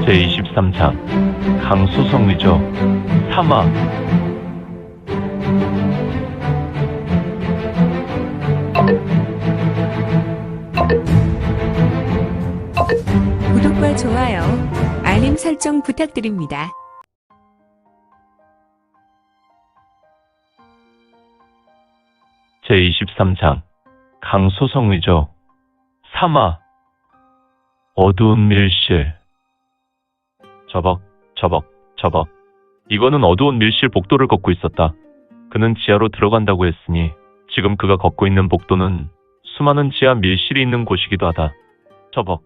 제23장 강수성위조 사마. 구독과 좋아요, 알림 설정 부탁드립니다. 제23장 강수성위조 사마. 어두운 밀실. 저벅. 이거는 어두운 밀실 복도를 걷고 있었다. 그는 지하로 들어간다고 했으니 지금 그가 걷고 있는 복도는 수많은 지하 밀실이 있는 곳이기도 하다. 저벅.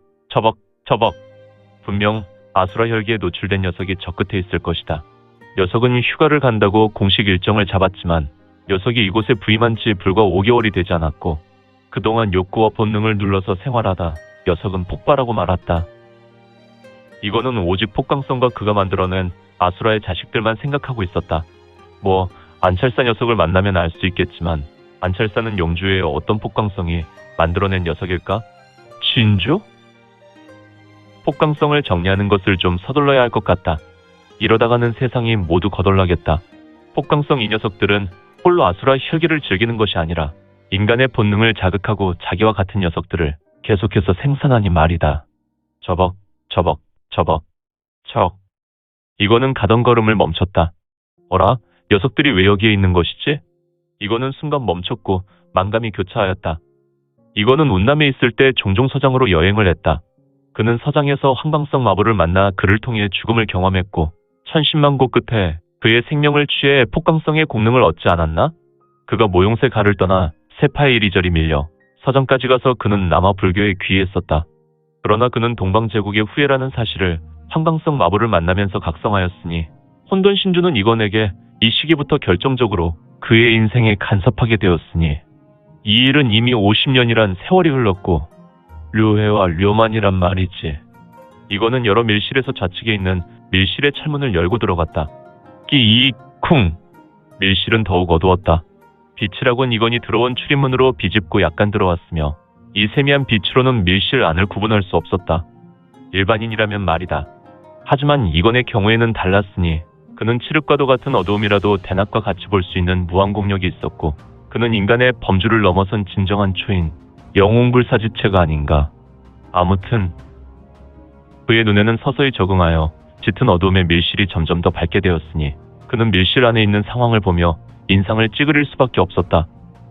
분명 아수라 혈기에 노출된 녀석이 저 끝에 있을 것이다. 녀석은 휴가를 간다고 공식 일정을 잡았지만 녀석이 이곳에 부임한 지 불과 5개월이 되지 않았고 그동안 욕구와 본능을 눌러서 생활하다 녀석은 폭발하고 말았다. 이거는 오직 폭강성과 그가 만들어낸 아수라의 자식들만 생각하고 있었다. 뭐 안찰사 녀석을 만나면 알 수 있겠지만 안찰사는 영주의 어떤 폭강성이 만들어낸 녀석일까? 진주? 폭강성을 정리하는 것을 좀 서둘러야 할 것 같다. 이러다가는 세상이 모두 거덜나겠다. 폭강성 이 녀석들은 홀로 아수라 혈기를 즐기는 것이 아니라 인간의 본능을 자극하고 자기와 같은 녀석들을 계속해서 생산하니 말이다. 저벅. 이거는 가던 걸음을 멈췄다. 어라? 녀석들이 왜 여기에 있는 것이지? 이거는 순간 멈췄고 만감이 교차하였다. 이거는 운남에 있을 때 종종 서장으로 여행을 했다. 그는 서장에서 황방성 마부를 만나 그를 통해 죽음을 경험했고 천신만고 끝에 그의 생명을 취해 폭강성의 공능을 얻지 않았나? 그가 모용새 가를 떠나 세파에 이리저리 밀려 서장까지 가서 그는 남아 불교에 귀의했었다. 그러나 그는 동방제국의 후예라는 사실을 황방성 마부를 만나면서 각성하였으니 혼돈 신주는 이건에게 이 시기부터 결정적으로 그의 인생에 간섭하게 되었으니 이 일은 이미 50년이란 세월이 흘렀고 류해와 류만이란 말이지. 이거는 여러 밀실에서 좌측에 있는 밀실의 철문을 열고 들어갔다. 끼이쿵. 밀실은 더욱 어두웠다. 빛이라곤 이건이 들어온 출입문으로 비집고 약간 들어왔으며 이 세미한 빛으로는 밀실 안을 구분할 수 없었다. 일반인이라면 말이다. 하지만 이건의 경우에는 달랐으니 그는 칠흑과도 같은 어두움이라도 대낮과 같이 볼 수 있는 무한공력이 있었고 그는 인간의 범주를 넘어선 진정한 초인 영웅불사지체가 아닌가. 아무튼 그의 눈에는 서서히 적응하여 짙은 어두움의 밀실이 점점 더 밝게 되었으니 그는 밀실 안에 있는 상황을 보며 인상을 찌그릴 수밖에 없었다.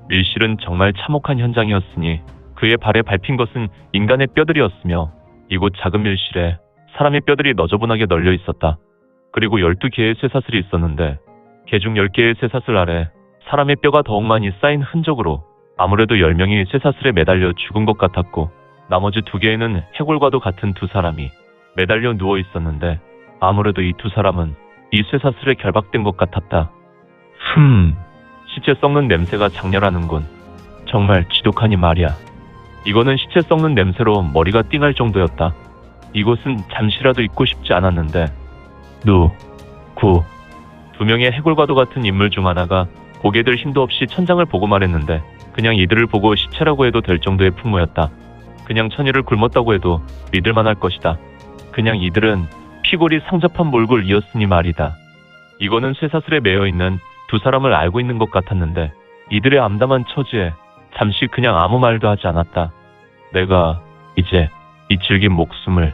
밀실은 정말 참혹한 현장이었으니 그의 발에 밟힌 것은 인간의 뼈들이었으며 이곳 작은 밀실에 사람의 뼈들이 너저분하게 널려 있었다. 그리고 12개의 쇠사슬이 있었는데 개중 10개의 쇠사슬 아래 사람의 뼈가 더욱 많이 쌓인 흔적으로 아무래도 10명이 쇠사슬에 매달려 죽은 것 같았고 나머지 2개에는 해골과도 같은 두 사람이 매달려 누워 있었는데 아무래도 이 두 사람은 이 쇠사슬에 결박된 것 같았다. 시체 썩는 냄새가 장렬하는군. 정말 지독하니 말이야. 이거는 시체 썩는 냄새로 머리가 띵할 정도였다. 이곳은 잠시라도 있고 싶지 않았는데 두 명의 해골과도 같은 인물 중 하나가 고개 들 힘도 없이 천장을 보고 말했는데 그냥 이들을 보고 시체라고 해도 될 정도의 풍모였다. 그냥 천일을 굶었다고 해도 믿을만할 것이다. 그냥 이들은 피골이 상접한 몰골이었으니 말이다. 이거는 쇠사슬에 매여있는 두 사람을 알고 있는 것 같았는데 이들의 암담한 처지에 잠시 그냥 아무 말도 하지 않았다. 내가 이제 이 질긴 목숨을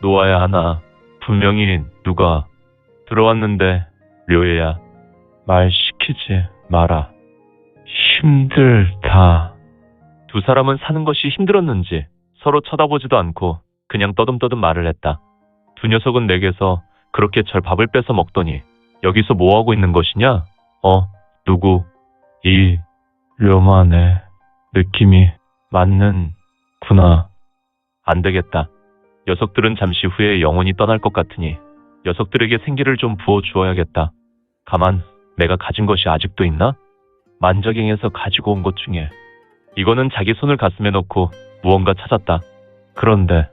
놓아야 하나. 분명히 누가 들어왔는데 료예야. 말 시키지 마라. 힘들다. 두 사람은 사는 것이 힘들었는지 서로 쳐다보지도 않고 그냥 떠듬떠듬 말을 했다. 두 녀석은 내게서 그렇게 절밥을 뺏어 먹더니 여기서 뭐하고 있는 것이냐? 누구? 이 료만의 느낌이 맞는구나. 안 되겠다. 녀석들은 잠시 후에 영원히 떠날 것 같으니 녀석들에게 생기를 좀 부어주어야겠다. 가만, 내가 가진 것이 아직도 있나? 만저갱에서 가지고 온 것 중에. 이거는 자기 손을 가슴에 넣고 무언가 찾았다. 그런데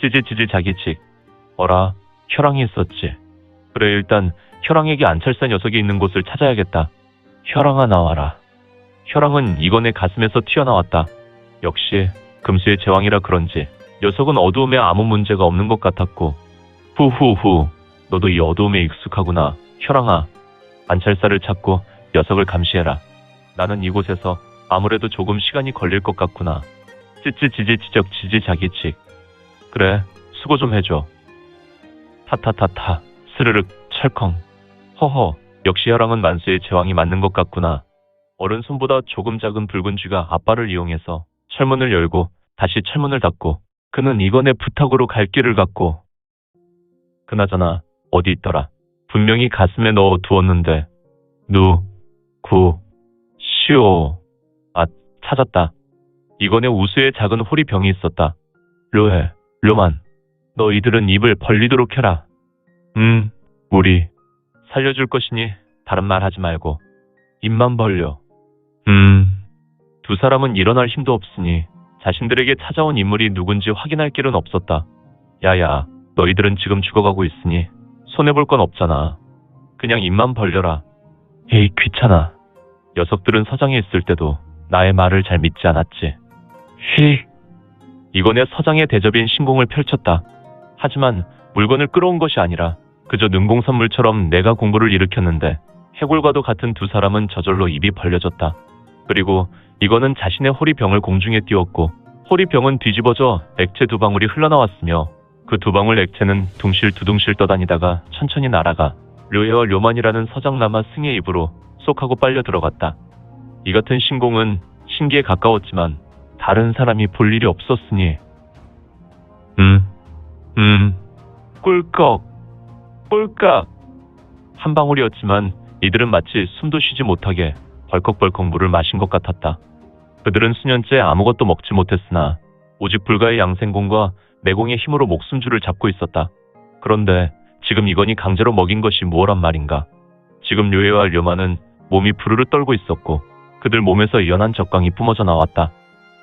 찌질찌질 자기직. 어라, 혈황이 있었지. 그래, 일단 혈황에게 안찰사 녀석이 있는 곳을 찾아야겠다. 혈황아 나와라. 혈황은 이건의 가슴에서 튀어나왔다. 역시 금수의 제왕이라 그런지 녀석은 어두움에 아무 문제가 없는 것 같았고, 후후후, 너도 이 어두움에 익숙하구나. 혈랑아, 안찰사를 찾고 녀석을 감시해라. 나는 이곳에서 아무래도 조금 시간이 걸릴 것 같구나. 찌찌지지지적 지지자기직. 그래, 수고 좀 해줘. 타타타타, 스르륵, 철컹. 허허, 역시 혈랑은 만수의 제왕이 맞는 것 같구나. 어른 손보다 조금 작은 붉은 쥐가 앞발을 이용해서 철문을 열고 다시 철문을 닫고 그는 이건의 부탁으로 갈 길을 갔고. 그나저나 어디 있더라. 분명히 가슴에 넣어 두었는데. 시오. 아, 찾았다. 이건의 우수에 작은 호리병이 있었다. 료해, 료만, 너희들은 입을 벌리도록 해라. 우리 살려줄 것이니 다른 말 하지 말고 입만 벌려. 두 사람은 일어날 힘도 없으니 자신들에게 찾아온 인물이 누군지 확인할 길은 없었다. 야야, 너희들은 지금 죽어가고 있으니 손해볼 건 없잖아. 그냥 입만 벌려라. 에이, 귀찮아. 녀석들은 서장에 있을 때도 나의 말을 잘 믿지 않았지. 휙. 이건의 서장의 대접인 신공을 펼쳤다. 하지만 물건을 끌어온 것이 아니라 그저 능공선물처럼 내가 공부를 일으켰는데 해골과도 같은 두 사람은 저절로 입이 벌려졌다. 그리고 이거는 자신의 호리병을 공중에 띄웠고 호리병은 뒤집어져 액체 두 방울이 흘러나왔으며 그 두 방울 액체는 둥실두둥실 떠다니다가 천천히 날아가 료에와 료만이라는 서장남아 승의 입으로 쏙 하고 빨려 들어갔다. 이 같은 신공은 신기에 가까웠지만 다른 사람이 볼 일이 없었으니 꿀꺽 꿀깍 한 방울이었지만 이들은 마치 숨도 쉬지 못하게 벌컥벌컥 물을 마신 것 같았다. 그들은 수년째 아무것도 먹지 못했으나 오직 불가의 양생공과 내공의 힘으로 목숨줄을 잡고 있었다. 그런데 지금 이건이 강제로 먹인 것이 무엇란 말인가. 지금 료에와 료만은 몸이 부르르 떨고 있었고 그들 몸에서 연한 젖강이 뿜어져 나왔다.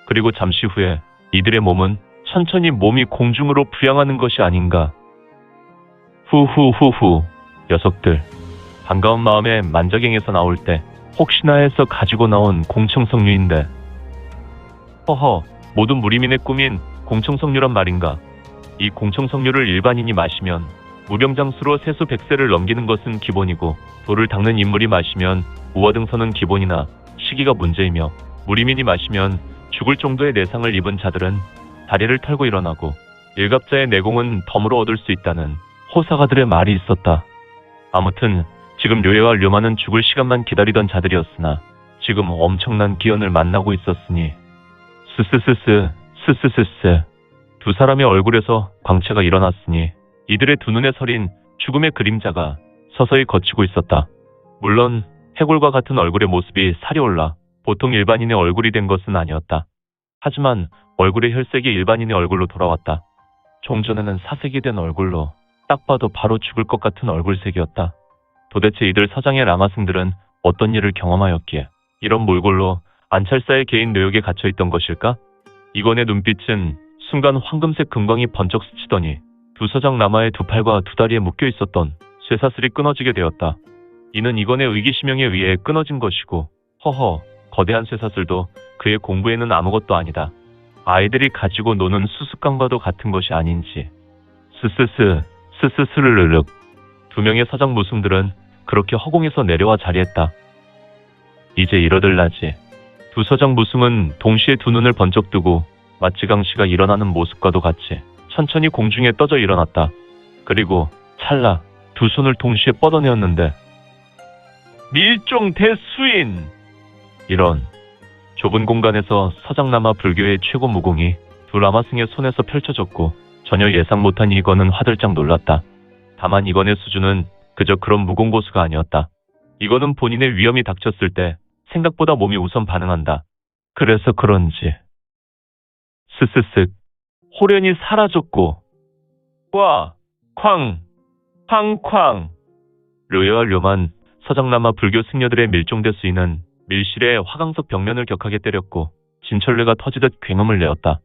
그리고 잠시 후에 이들의 몸은 천천히 몸이 공중으로 부양하는 것이 아닌가. 후후후후. 녀석들, 반가운 마음에 만자갱에서 나올 때 혹시나 해서 가지고 나온 공청석류인데. 허허, 모든 무리민의 꿈인 공청석류란 말인가. 이 공청석류를 일반인이 마시면 무병장수로 세수 100세를 넘기는 것은 기본이고 돌을 닦는 인물이 마시면 우화등선은 기본이나 시기가 문제이며 무리민이 마시면 죽을 정도의 내상을 입은 자들은 다리를 털고 일어나고 일갑자의 내공은 덤으로 얻을 수 있다는 호사가들의 말이 있었다. 아무튼 지금 료에와 료만은 죽을 시간만 기다리던 자들이었으나 지금 엄청난 기연을 만나고 있었으니 스스스스 두 사람의 얼굴에서 광채가 일어났으니 이들의 두 눈에 서린 죽음의 그림자가 서서히 걷히고 있었다. 물론 해골과 같은 얼굴의 모습이 살이 올라 보통 일반인의 얼굴이 된 것은 아니었다. 하지만 얼굴의 혈색이 일반인의 얼굴로 돌아왔다. 종전에는 사색이 된 얼굴로 딱 봐도 바로 죽을 것 같은 얼굴색이었다. 도대체 이들 서장의 라마승들은 어떤 일을 경험하였기에 이런 몰골로 안찰사의 개인 뇌역에 갇혀있던 것일까? 이건의 눈빛은 순간 황금색 금광이 번쩍 스치더니 두 서장 라마의 두 팔과 두 다리에 묶여 있었던 쇠사슬이 끊어지게 되었다. 이는 이건의 의기심명에 의해 끊어진 것이고, 허허, 거대한 쇠사슬도 그의 공부에는 아무것도 아니다. 아이들이 가지고 노는 수수깡과도 같은 것이 아닌지. 스스스르륵. 두 명의 서장 무승들은 그렇게 허공에서 내려와 자리했다. 이제 이러들라지. 두 서장 무승은 동시에 두 눈을 번쩍 뜨고 마치 강씨가 일어나는 모습과도 같이 천천히 공중에 떠져 일어났다. 그리고 찰나 두 손을 동시에 뻗어내었는데 밀종대수인! 이런 좁은 공간에서 서장라마 불교의 최고 무공이 두 라마승의 손에서 펼쳐졌고 전혀 예상 못한 이건은 화들짝 놀랐다. 다만 이건의 수준은 그저 그런 무공고수가 아니었다. 이건은 본인의 위험이 닥쳤을 때 생각보다 몸이 우선 반응한다. 그래서 그런지 스스슥 호련이 사라졌고 쾅 료에와 료만 서장라마 불교 승려들의 밀종대수인은 밀실에 화강석 벽면을 격하게 때렸고 진철뇌가 터지듯 굉음을 내었다.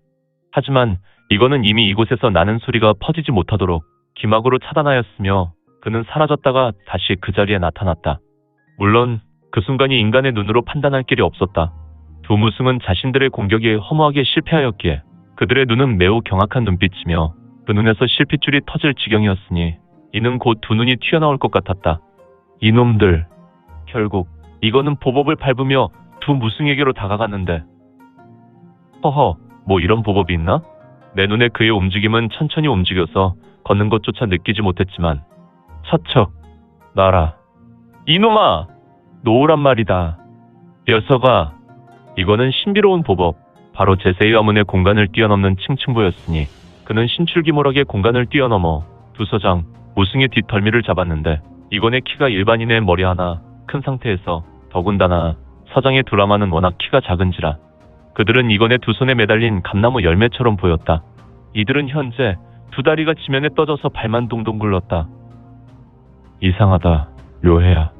하지만 이거는 이미 이곳에서 나는 소리가 퍼지지 못하도록 기막으로 차단하였으며 그는 사라졌다가 다시 그 자리에 나타났다. 물론 그 순간이 인간의 눈으로 판단할 길이 없었다. 두 무승은 자신들의 공격이 허무하게 실패하였기에 그들의 눈은 매우 경악한 눈빛이며 그 눈에서 실핏줄이 터질 지경이었으니 이는 곧 두 눈이 튀어나올 것 같았다. 이놈들. 결국 이거는 보법을 밟으며 두 무승에게로 다가갔는데 허허, 뭐 이런 보법이 있나? 내 눈에 그의 움직임은 천천히 움직여서 걷는 것조차 느끼지 못했지만 차척 나라. 이놈아! 놓으란 말이다. 녀석아. 이거는 신비로운 보법. 바로 제세의 와문의 공간을 뛰어넘는 칭칭보였으니 그는 신출기몰하게 공간을 뛰어넘어 두 서장 무승의 뒷덜미를 잡았는데 이건의 키가 일반인의 머리 하나 큰 상태에서 더군다나 서장의 두 라마는 워낙 키가 작은지라 그들은 이건의 두 손에 매달린 감나무 열매처럼 보였다. 이들은 현재 두 다리가 지면에 떠져서 발만 동동 굴렀다. 이상하다, 료해야.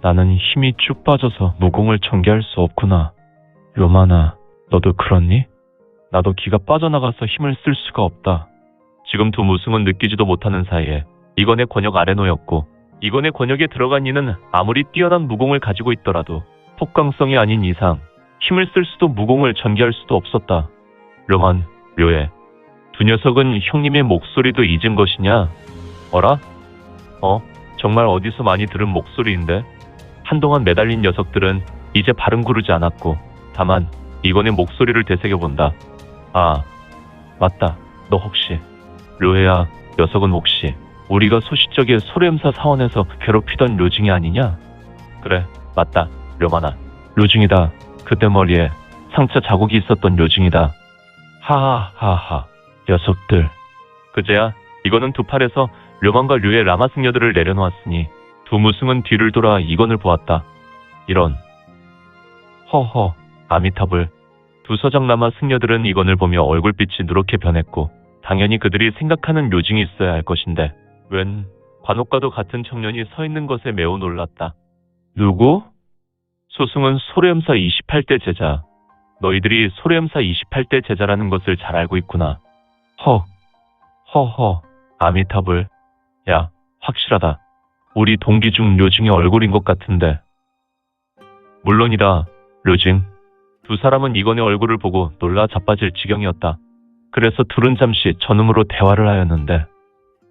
나는 힘이 쭉 빠져서 무공을 전개할 수 없구나. 요만아, 너도 그렇니? 나도 기가 빠져나가서 힘을 쓸 수가 없다. 지금 두 무승은 느끼지도 못하는 사이에 이건의 권역 아래 놓였고 이건의 권역에 들어간 이는 아무리 뛰어난 무공을 가지고 있더라도 폭강성이 아닌 이상 힘을 쓸 수도 무공을 전개할 수도 없었다. 료만, 료해. 두 녀석은 형님의 목소리도 잊은 것이냐? 어라? 정말 어디서 많이 들은 목소리인데? 한동안 매달린 녀석들은 이제 발은 구르지 않았고 다만 이건의 목소리를 되새겨본다. 아, 맞다. 너 혹시 료해야, 녀석은 혹시 우리가 소시적에 소래엠사 사원에서 괴롭히던 료징이 아니냐? 그래, 맞다. 료만아, 료징이다. 그때 머리에 상처 자국이 있었던 료징이다. 하하하하, 녀석들. 그제야 이건은 두 팔에서 료만과 류의 라마 승려들을 내려놓았으니 두 무승은 뒤를 돌아 이건을 보았다. 이런. 허허, 아미타불. 두 서장 라마 승려들은 이건을 보며 얼굴빛이 누렇게 변했고 당연히 그들이 생각하는 료징이 있어야 할 것인데 웬 관옥과도 같은 청년이 서 있는 것에 매우 놀랐다. 누구? 소승은 소래엠사 28대 제자. 너희들이 소래엠사 28대 제자라는 것을 잘 알고 있구나. 허허, 아미타불. 야, 확실하다. 우리 동기 중 료징의 얼굴인 것 같은데. 물론이다, 료징. 두 사람은 이건의 얼굴을 보고 놀라 자빠질 지경이었다. 그래서 둘은 잠시 전음으로 대화를 하였는데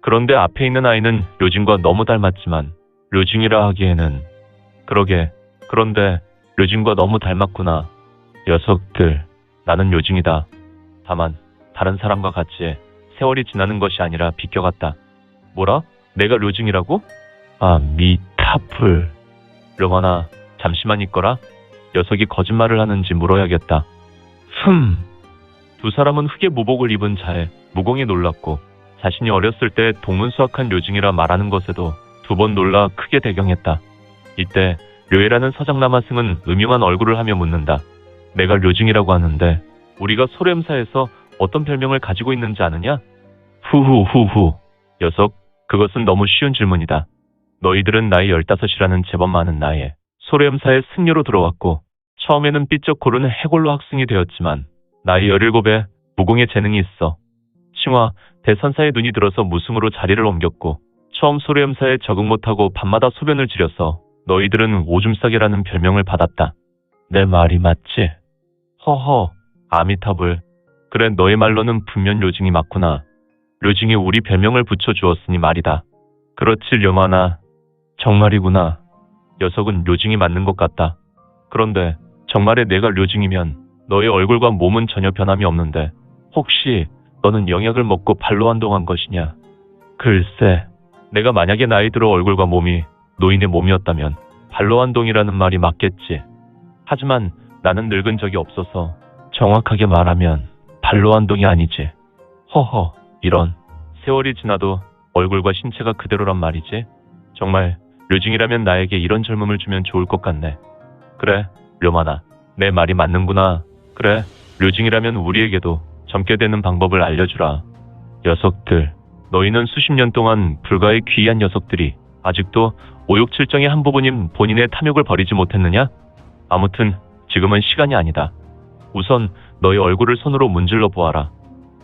그런데 앞에 있는 아이는 료징과 너무 닮았지만 료징이라 하기에는 그런데 료징과 너무 닮았구나. 녀석들, 나는 료징이다. 다만 다른 사람과 같이 세월이 지나는 것이 아니라 비껴갔다. 뭐라? 내가 료징이라고? 아, 미타풀. 료만아, 잠시만 있거라. 녀석이 거짓말을 하는지 물어야겠다. 두 사람은 흑의 무복을 입은 자에 무공에 놀랐고 자신이 어렸을 때 동문수학한 료징이라 말하는 것에도 두 번 놀라 크게 대경했다. 이때 료해라는 서장라마승은 음흉한 얼굴을 하며 묻는다. 내가 료징이라고 하는데 우리가 소래엠사에서 어떤 별명을 가지고 있는지 아느냐? 후후후후. 녀석, 그것은 너무 쉬운 질문이다. 너희들은 나이 15이라는 제법 많은 나이에 소래엠사의 승려로 들어왔고 처음에는 삐쩍 고르는 해골로 학승이 되었지만 나이 17에 무공의 재능이 있어. 칭화, 대선사의 눈이 들어서 무승으로 자리를 옮겼고 처음 소래엠사에 적응 못하고 밤마다 소변을 지려서 너희들은 오줌싸개라는 별명을 받았다. 내 말이 맞지? 허허, 아미타불. 그래, 너의 말로는 분명 료징이 맞구나. 료징이 우리 별명을 붙여주었으니 말이다. 그렇지, 료만아. 정말이구나. 녀석은 료징이 맞는 것 같다. 그런데 정말에 내가 료징이면 너의 얼굴과 몸은 전혀 변함이 없는데 혹시 너는 영약을 먹고 발로한동한 것이냐? 글쎄, 내가 만약에 나이 들어 얼굴과 몸이 노인의 몸이었다면 발로한동이라는 말이 맞겠지. 하지만 나는 늙은 적이 없어서 정확하게 말하면 발로한동이 아니지. 허허, 이런. 세월이 지나도 얼굴과 신체가 그대로란 말이지. 정말 료징이라면 나에게 이런 젊음을 주면 좋을 것 같네. 그래, 료만아. 내 말이 맞는구나. 그래, 료징이라면 우리에게도 젊게 되는 방법을 알려주라. 녀석들, 너희는 수십 년 동안 불가의 귀한 녀석들이 아직도 오욕칠정의 한 부분인 본인의 탐욕을 버리지 못했느냐? 아무튼 지금은 시간이 아니다. 우선 너희 얼굴을 손으로 문질러 보아라.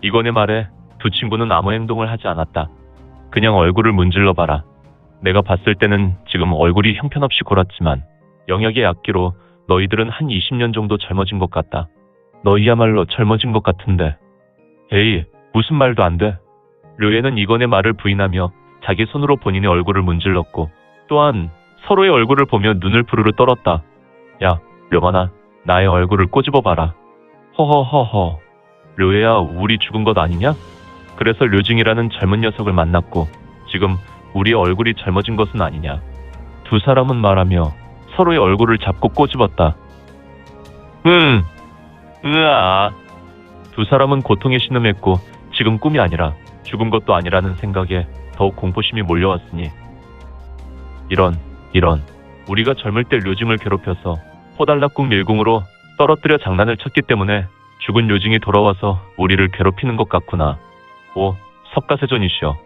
이건의 말에 두 친구는 아무 행동을 하지 않았다. 그냥 얼굴을 문질러 봐라. 내가 봤을 때는 지금 얼굴이 형편없이 골았지만 영약의 악기로 너희들은 한 20년 정도 젊어진 것 같다. 너희야말로 젊어진 것 같은데. 에이, 무슨 말도 안 돼. 류에는 이건의 말을 부인하며 자기 손으로 본인의 얼굴을 문질렀고 또한 서로의 얼굴을 보며 눈을 부르르 떨었다. 야, 류만아, 나의 얼굴을 꼬집어봐라. 허허허허. 류에야, 우리 죽은 것 아니냐? 그래서 류징이라는 젊은 녀석을 만났고 지금 우리의 얼굴이 젊어진 것은 아니냐. 두 사람은 말하며 서로의 얼굴을 잡고 꼬집었다. 으아. 두 사람은 고통에 신음했고 지금 꿈이 아니라 죽은 것도 아니라는 생각에 더욱 공포심이 몰려왔으니 이런 우리가 젊을 때 류징을 괴롭혀서 호달락궁 밀궁으로 떨어뜨려 장난을 쳤기 때문에 죽은 류징이 돌아와서 우리를 괴롭히는 것 같구나. 오, 석가세존이시여.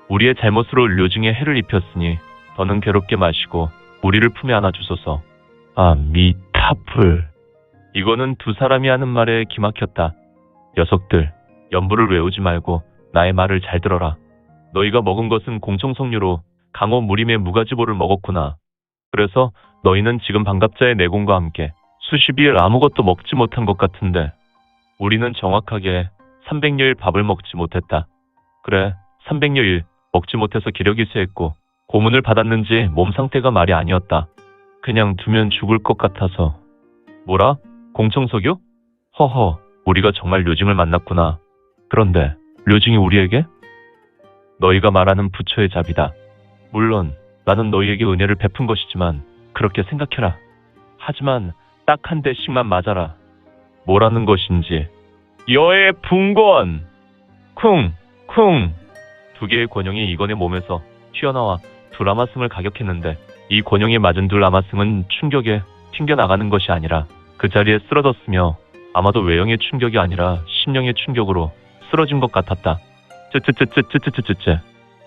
우리의 잘못으로 류징에 해를 입혔으니 더는 괴롭게 마시고 우리를 품에 안아주소서. 아미타불. 이거는 두 사람이 하는 말에 기막혔다. 녀석들, 연부를 외우지 말고 나의 말을 잘 들어라. 너희가 먹은 것은 공청석류로 강호 무림의 무가지보를 먹었구나. 그래서 너희는 지금 반갑자의 내공과 함께 수십 일 아무것도 먹지 못한 것 같은데 우리는 정확하게 300여일 밥을 먹지 못했다. 그래, 300여일 먹지 못해서 기력이 쇠했고 고문을 받았는지 몸 상태가 말이 아니었다. 그냥 두면 죽을 것 같아서. 뭐라? 공청석유? 허허, 우리가 정말 류징을 만났구나. 그런데 류징이 우리에게? 너희가 말하는 부처의 자비다. 물론 나는 너희에게 은혜를 베푼 것이지만 그렇게 생각해라. 하지만 딱 한 대씩만 맞아라. 뭐라는 것인지. 여의 분권! 쿵! 두 개의 권영이 이건의 몸에서 튀어나와 둘아마승을 가격했는데 이 권영에 맞은 둘아마승은 충격에 튕겨나가는 것이 아니라 그 자리에 쓰러졌으며 아마도 외형의 충격이 아니라 심령의 충격으로 쓰러진 것 같았다. 쯔쯔쯔쯔쯔쯔쯔쯔.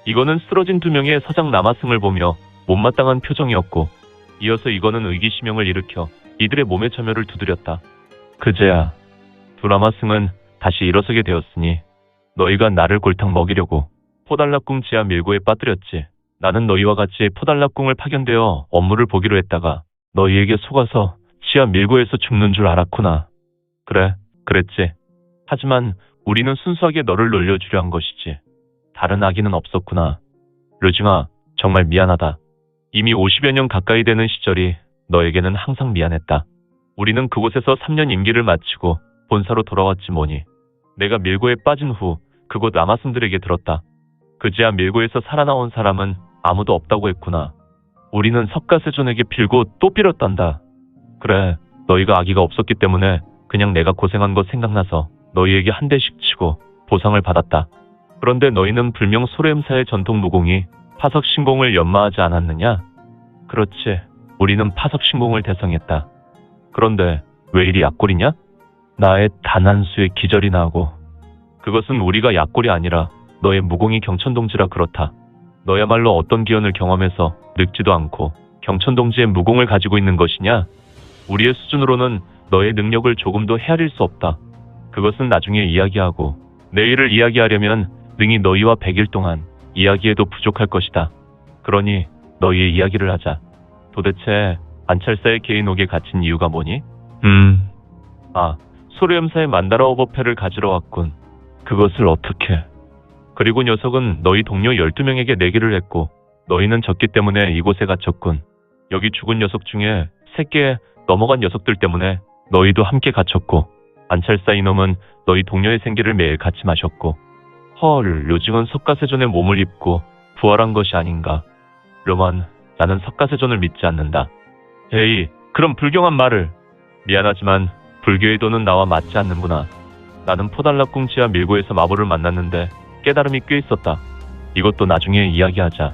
이거는 쓰러진 두 명의 서장 남아승을 보며 못마땅한 표정이었고 이어서 이거는 의기심명을 일으켜 이들의 몸의 점혈을 두드렸다. 그제야 두라마승은 다시 일어서게 되었으니 너희가 나를 골탕 먹이려고 포달락궁 지하 밀고에 빠뜨렸지. 나는 너희와 같이 포달락궁을 파견되어 업무를 보기로 했다가 너희에게 속아서 지하 밀고에서 죽는 줄 알았구나. 그래, 그랬지. 하지만 우리는 순수하게 너를 놀려주려 한 것이지. 다른 악의는 없었구나. 류징아, 정말 미안하다. 이미 50여 년 가까이 되는 시절이 너에게는 항상 미안했다. 우리는 그곳에서 3년 임기를 마치고 본사로 돌아왔지 뭐니. 내가 밀고에 빠진 후 그곳 남아승들에게 들었다. 그제야 밀고에서 살아나온 사람은 아무도 없다고 했구나. 우리는 석가세존에게 빌고 또 빌었단다. 그래, 너희가 악의가 없었기 때문에 그냥 내가 고생한 거 생각나서 너희에게 한 대씩 치고 보상을 받았다. 그런데 너희는 불명 소래음사의 전통 무공이 파석신공을 연마하지 않았느냐? 그렇지, 우리는 파석신공을 대성했다. 그런데 왜 이리 약골이냐? 나의 단 한 수의 기절이 나고. 그것은 우리가 약골이 아니라 너의 무공이 경천동지라 그렇다. 너야말로 어떤 기연을 경험해서 늙지도 않고 경천동지의 무공을 가지고 있는 것이냐? 우리의 수준으로는 너의 능력을 조금도 헤아릴 수 없다. 그것은 나중에 이야기하고 내일을 이야기하려면 능히 너희와 100일 동안 이야기해도 부족할 것이다. 그러니 너희의 이야기를 하자. 도대체 안찰사의 개인옥에 갇힌 이유가 뭐니? 소래음사의 만다라 오버패를 가지러 왔군. 그것을 어떻게? 그리고 녀석은 너희 동료 12명에게 내기를 했고 너희는 졌기 때문에 이곳에 갇혔군. 여기 죽은 녀석 중에 3개 넘어간 녀석들 때문에 너희도 함께 갇혔고 안찰사 이놈은 너희 동료의 생기를 매일 같이 마셨고 헐, 류징은 석가세존의 몸을 입고 부활한 것이 아닌가. 르만, 나는 석가세존을 믿지 않는다. 에이, 그럼 불경한 말을. 미안하지만 불교의 도는 나와 맞지 않는구나. 나는 포달락궁 지하 밀고에서 마부를 만났는데 깨달음이 꽤 있었다. 이것도 나중에 이야기하자.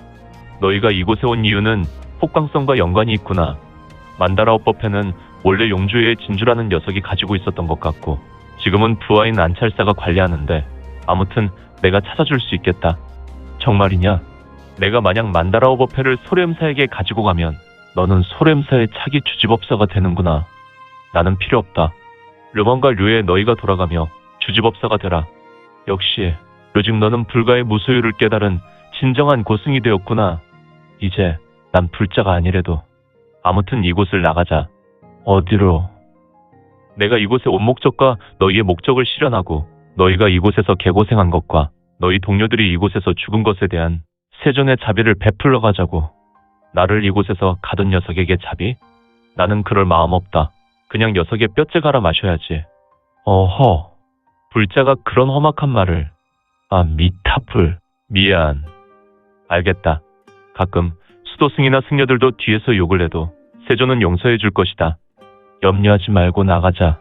너희가 이곳에 온 이유는 폭광성과 연관이 있구나. 만다라오법회는 원래 용주의 진주라는 녀석이 가지고 있었던 것 같고 지금은 부하인 안찰사가 관리하는데 아무튼 내가 찾아줄 수 있겠다. 정말이냐? 내가 만약 만다라오법회를 소래음사에게 가지고 가면 너는 소래음사의 차기 주지법사가 되는구나. 나는 필요 없다. 르먼과 류에 너희가 돌아가며 주지법사가 되라. 역시 류징 너는 불가의 무소유를 깨달은 진정한 고승이 되었구나. 이제 난 불자가 아니래도 아무튼 이곳을 나가자. 어디로? 내가 이곳에 온 목적과 너희의 목적을 실현하고 너희가 이곳에서 개고생한 것과 너희 동료들이 이곳에서 죽은 것에 대한 세전의 자비를 베풀러 가자고. 나를 이곳에서 가둔 녀석에게 자비? 나는 그럴 마음 없다. 그냥 녀석의 뼈째 갈아 마셔야지. 어허. 불자가 그런 험악한 말을. 아, 미타불. 미안. 알겠다. 가끔 수도승이나 승려들도 뒤에서 욕을 해도 세조는 용서해 줄 것이다. 염려하지 말고 나가자.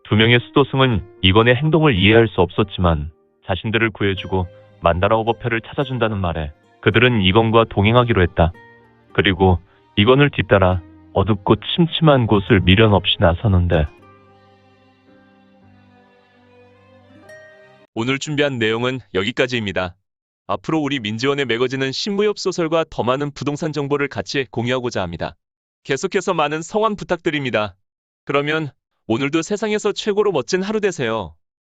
두 명의 수도승은 이건의 행동을 이해할 수 없었지만 자신들을 구해주고 만다라 오버패를 찾아준다는 말에 그들은 이건과 동행하기로 했다. 그리고 이건을 뒤따라 어둡고 침침한 곳을 미련 없이 나서는데 오늘 준비한 내용은 여기까지입니다. 앞으로 우리 민지원의 매거진은 신무협 소설과 더 많은 부동산 정보를 같이 공유하고자 합니다. 계속해서 많은 성원 부탁드립니다. 그러면 오늘도 세상에서 최고로 멋진 하루 되세요.